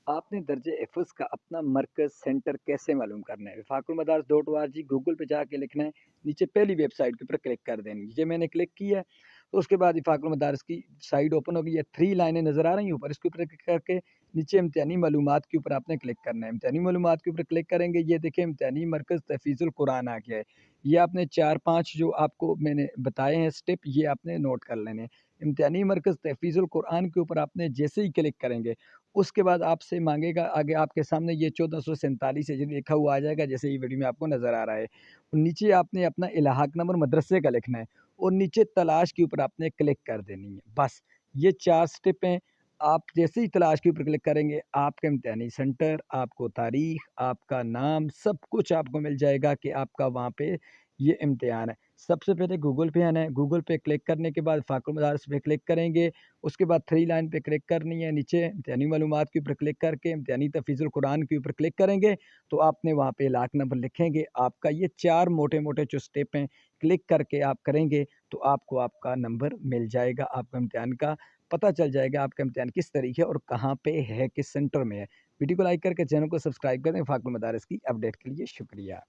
आपने दर्जे एफ़ज़ का अपना मरकज़ सेंटर कैसे मालूम करना है? वफ़ाक़ुल मदारिस.org गूगल पे जाके लिखना है, नीचे पहली वेबसाइट के ऊपर क्लिक कर देनी है। ये मैंने क्लिक किया है, तो उसके बाद वफ़ाक़ुल मदारिस की साइट ओपन होगी, ये 3 लाइनें नज़र आ रही हैं ऊपर, इसके ऊपर क्लिक करके नीचे इम्तिहानी मालूमात के ऊपर आपने क्लिक करना है। इम्तिहानी मालूमात के ऊपर क्लिक करेंगे, ये देखिए इम्तिहानी मरकज़ तहफ़ीज़ुल कुरान आ गया है। ये आपने 4-5 जो आपको मैंने बताए हैं स्टेप, ये आपने नोट कर लेने हैं। इम्तिहानी मरकज़ तहफ़ीज़ुल कुरान के ऊपर आपने जैसे ही क्लिक करेंगे, उसके बाद आपसे माँगेगा आगे आपके सामने ये 1447 है, ये लिखा हुआ आ जाएगा जैसे ये वीडियो में आपको नज़र आ रहा है। नीचे आपने अपना इलाहाक नंबर मदरसे का लिखना है और नीचे तलाश के ऊपर आपने क्लिक कर देनी है। बस ये 4 स्टेप हैं। आप जैसे ही तलाश के ऊपर क्लिक करेंगे, आपका इम्तिहानी सेंटर, आपको तारीख, आपका नाम, सब कुछ आपको मिल जाएगा कि आपका वहाँ पे ये इम्तिहान है। सबसे पहले गूगल पे आना है, गूगल पे क्लिक करने के बाद फ़ाक़ुल मदारिस पे क्लिक करेंगे, उसके बाद 3 लाइन पे क्लिक करनी है, नीचे इम्तिहानी मालूमात के ऊपर क्लिक करके इम्तिहानी तफ़ीज़ुल कुरान के ऊपर क्लिक करेंगे, तो आपने वहाँ पे लाक नंबर लिखेंगे। आपका ये 4 मोटे-मोटे जो स्टेप हैं, क्लिक करके आप करेंगे, तो आपको आपका नंबर मिल जाएगा, आपका इम्तिहान का पता चल जाएगा, आपका इम्तिहान किस तरीके और कहाँ पे है, किस सेंटर में है। वीडियो को लाइक करके चैनल को सब्सक्राइब कर दें, फ़ाक़ुल मदारिस की अपडेट के लिए शुक्रिया।